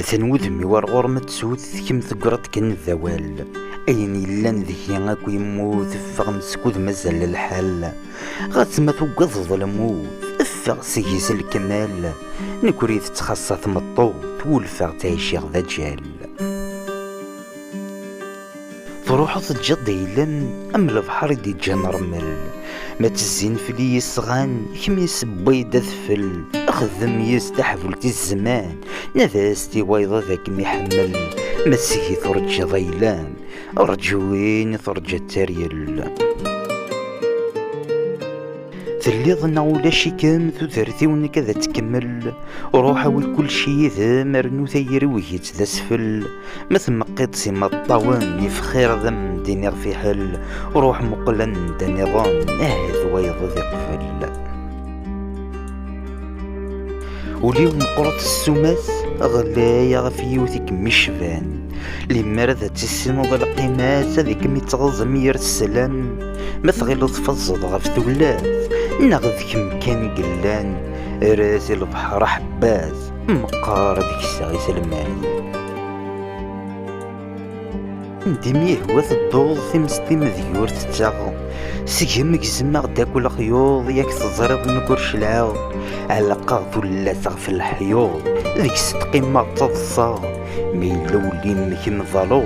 ثنوذمي ورغور متسوث كم ثقرت كن الذوال أين يلان ذكي أكو يموت فغ مسكوذ مازال الحال غاتما توقظ الموت افغ سيس الكمال نكوري تتخصص مطوط والفغ تعيشي غدا جال تروحو تجد يلان أم البحر دي جان رمل ما تزين فلي يصغان كميس بيض ذفل أخذم يستحفل الزمان نفاستي ويضا ذاك محمل ما تسهي ترجى ضيلان رجوين ترجى التريل تليضنا ولا شي كام تثرثي ونكذا تكمل روحا وكل شي ذا مرنو ثيري وهيت ذا سفل مثل قيطسي ما الطوان يفخير ذم دينير في حل روح مقلن دا نظام ويض ذي قفل وليو مقرط السماس غلايا غفيوثك مشفان لما رذا تسنوض القيمات هذيك ميتغزم يرسلان مثغي تفزض غف ثلاث نغذ كم كان قلان راسي البحر حباز مقار ديك الساغي سلمان ندميه هو الضوض في مسطي مذيور تتاغ سيهم كزماغ داك الخيوض ياك تزرد نكرش العاض على قاض ولا تغف الحيوض ذيك صدقي ما تضصى ميلو لي مكن ظلو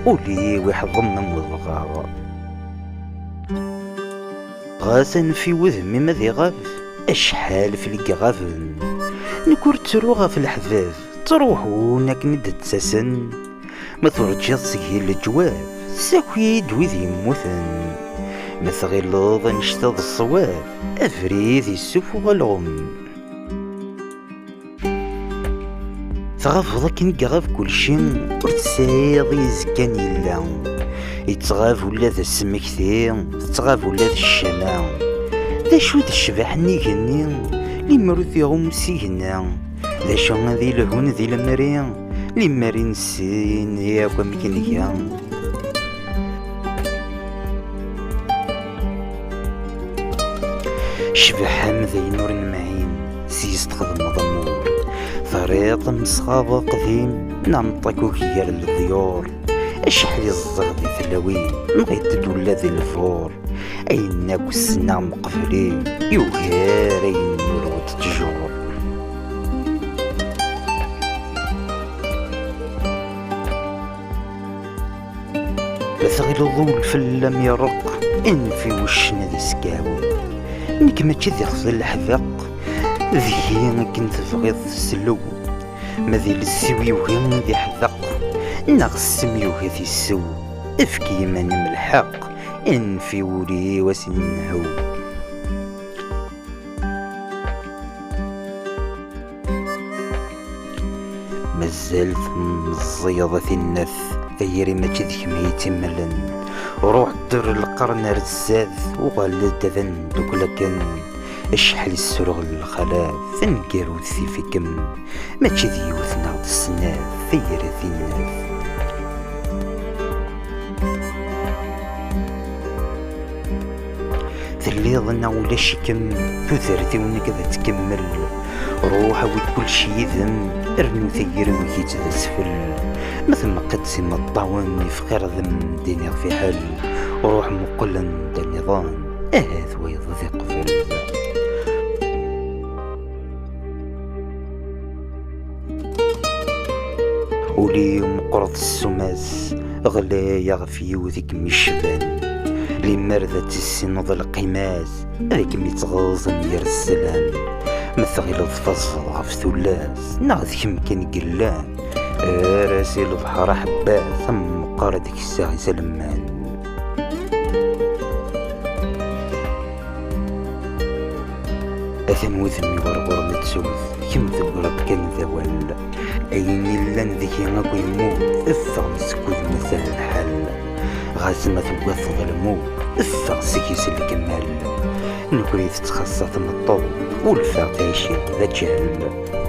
ولي واحد ضمن وضغا غاسن في وذمي ماذي غاف اشحال في القغافن نكور تروغا في الحفاف تروحونك ند تساسن ما ترجع سهيل الجواف ساكويد وذي يموثن ما تغلظ نشتاض الصواف افريذ السوف والغم تغاف ضاك نقغاف كل شي وتسايض يزكان يلا يتغاف ولا ذا السمكثي تتغاف ولا ذا الشمع ذا شو ذا الشباح نيغني لي مروثي غمسيهنا ذا شو ذي لهون ذي لمرين لي مارين سين يا كمكنيا شبح ذي نور معين سيست خدم ضمور فريط مصخابة قديم نعمطكو كيار الضيور اشحال الزغدي ثلاوين نغيت ولا ذي الفور ايناك السنة مقفلين يوغار اين نور وتتجور بثغل ضول فلم يرق ان في وشنا ذي سكاوي نك ماشي ذي خذ الحذق ذي كنت تبغيض تسلو ما ذي للسوي وهي ذي حذق نغسم يوهي ذي السو افكي من الحق ان في ولي وسنهو مازال مزيضة النث غيري ما تذك ما يتملن روح در القرن رزاذ وغلد ذن دوك لكن اشحال السرغ الخلاف فنقارو ذي في كم ما تشذي وثنا السناف ثير ذي الناف ثليضنا ولا شكم تثرثي ونكذا تكمل روح وكل شي ذم ارنو ثير وكيت ذا سفل مثل ما قد سما الطاوان يفخر ذم دينير في حل وروح مقلن دا النظام اهاث ويض ذي قفل ولي مقرط السماس غلايا غفي وذيك مشبان لي مرذة السنوض القماس هذيك ميتغاظ مير السلام مثغيل الفصل غف ثلاث نغذ يمكن قلان راسي البحر حباس ثم قار ديك الساعة سلمان أثن وذمي ورغور متسوث كم ثقرت كان ذوال أين اللان ذكي غاكو يموت افغ مسكوذ مثل الحل غازمة توثض الموت افغ سكيس الكمال نكري تتخصص من الطول والفغ تعيشي ذا جهل